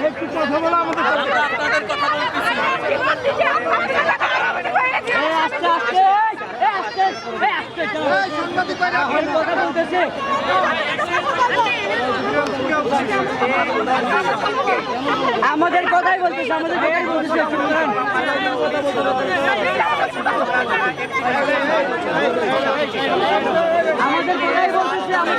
একটু কথা বলা আমাদের আপনাদের কথা বলতেছি। আমাদের কথাই বলতেছে, আমাদের কথাই বলতেছে। আমাদের কথাই বলতেছে,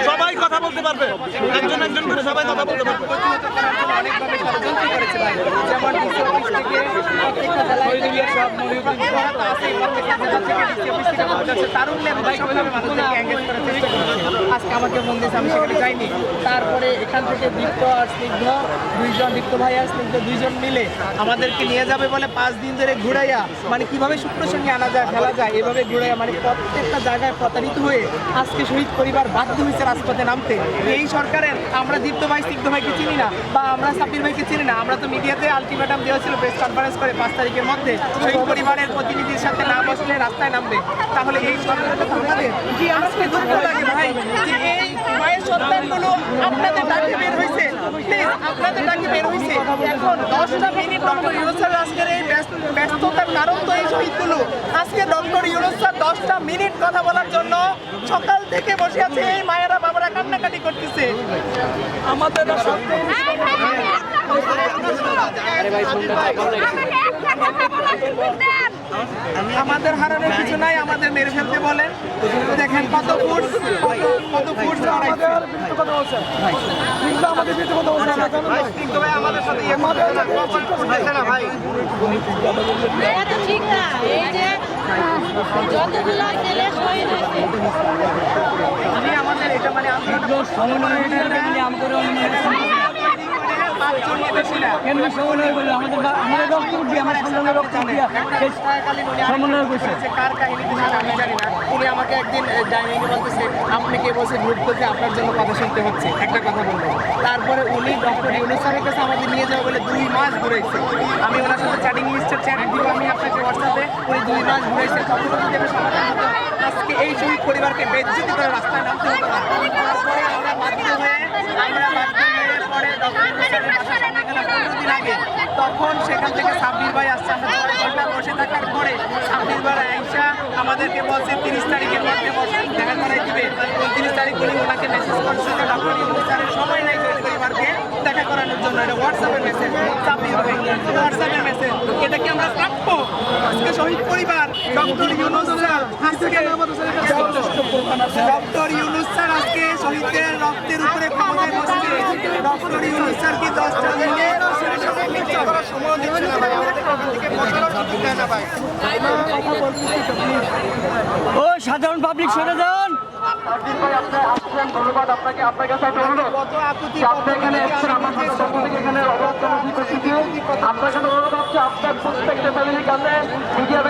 সবাই কথা বলতে পারবে, একজন একজন করে সবাই কথা বলতে পারবে। আজকে আমাকে ফোন দিয়েছে, আমি সেখানে যাইনি। তারপরে এখান থেকে দীপ্ত আর স্নিগ্ধ দুইজন, দীপ্ত ভাই আর স্নিগ্ধ দুইজন মিলে আমাদেরকে নিয়ে যাবে বলে 5 দিন ধরে ঘুরাইয়া, মানে কিভাবে শুক্র সঙ্গে আনা যায়, ফেলা যায়, এভাবে ঘুরাইয়া, মানে প্রত্যেকটা জায়গায় প্রতারিত হয়ে আজকে শহীদ পরিবার বাধ্য হয়েছে রাজপথে নামতে। এই সরকারের আমরা দীপ্ত ভাই স্নিগ্ধ ভাইকে চিনি না, বা আমরা সাব্বির ভাইকে চিনি না। আমরা তো মিডিয়াতে আলটিমেটাম দেওয়া ছিল প্রেস কনফারেন্স করে 5 তারিখের মধ্যে শহীদ পরিবারের প্রতিনিধির সাথে না বসলে রাস্তায় নামবে। তাহলে এই সরকারের কথা আমাদের কি আজকে দুঃখ লাগে ভাই, যে এই মায়ের সন্তানগুলো আপনাদের ডাকে বের হয়েছে, প্লিজ আপনাদের ডাকে বের হয়েছে। এখন 10টা মিনিট ডক্টর ইউনূস স্যার আজকের এই ব্যস্ততার কারণ তো এই শহীদগুলো। আজকে ডক্টর ইউনূস স্যার 10টা মিনিট কথা বলার জন্য সকাল থেকে বসে আছে, এই মায়েরা বাবারা কান্নাকাটি করতেছে। আমাদের আমাদের হারানোর কিছু নাই, আমাদের মেরে ফেলতে বলে। দেখেন কত ফুট আমাদের সাথে ঠিক না। এই যে যতগুলো ছেলে শহীদ হয়েছে, আমি আমাদের এটা মানে কার কাহিনী আমি জানি না। উনি আমাকে একদিন ডাইনিংয়ে বলতেছে, আপনি কে বসে গ্রুপ থেকে আপনার জন্য কথা শুনতে হচ্ছে, একটা কথা বললেন। তারপরে উনি ডক্টর ইউনূস স্যারের কাছে আমাদের নিয়ে যাবে বলে 2 মাস ঘুরেছে। আমি ওনার সাথে চ্যাটিং লিস্টের চ্যাট দিব আমি আপনাকে হোয়াটসঅ্যাপে। উনি 2 মাস ঘুরেছে, কখনো যদি এটা সমাধান হতো আজকে এই শহীদ পরিবারকে বেজ্জতি করে রাস্তায় নামতে হতো না। তারপরে আমরা বাধ্য হয়ে পরে ডক্টর ইউনূস স্যারের বাসার সামনে গেলাম 15 দিন আগে। তখন সেখান থেকে সাব্বির ভাই আসছে। আমরা 6 ঘন্টা বসে থাকার পরে সাব্বির ভাই আইসা আমাদেরকে বলছে 30 তারিখের মধ্যে দেখা করাই দিবে। 29 তারিখ উনি ওনাকে মেসেজ করছে যে ডক্টর ইউনূস স্যারের সময় নাই শহীদ পরিবারকে দেখা করানোর জন্য। এটা হোয়াটসঅ্যাপের মেসেজ, সাব্বির ভাই হোয়াটসঅ্যাপের মেসেজ। এটা কি আমরা প্রাপ্য? আজকে শহীদ পরিবার doctor Yunus sir doctor Yunus sir আজকে শহীদদের রক্তের উপরে ক্ষমতায় বসছে। ডক্টর ইউনূস স্যার কি 10টা দিনে ও সাধারণ পাবলিক সরে যান। ধন্যবাদ আপনাকে। আপনার কাছে একটা অনুরোধ, আপনি এখানে এসেছেন আমাদের পক্ষ থেকে, এখানে আপনার কাছে অনুরোধ হচ্ছে আপনার প্রত্যেকটা ফ্যামিলির কাছে মিডিয়া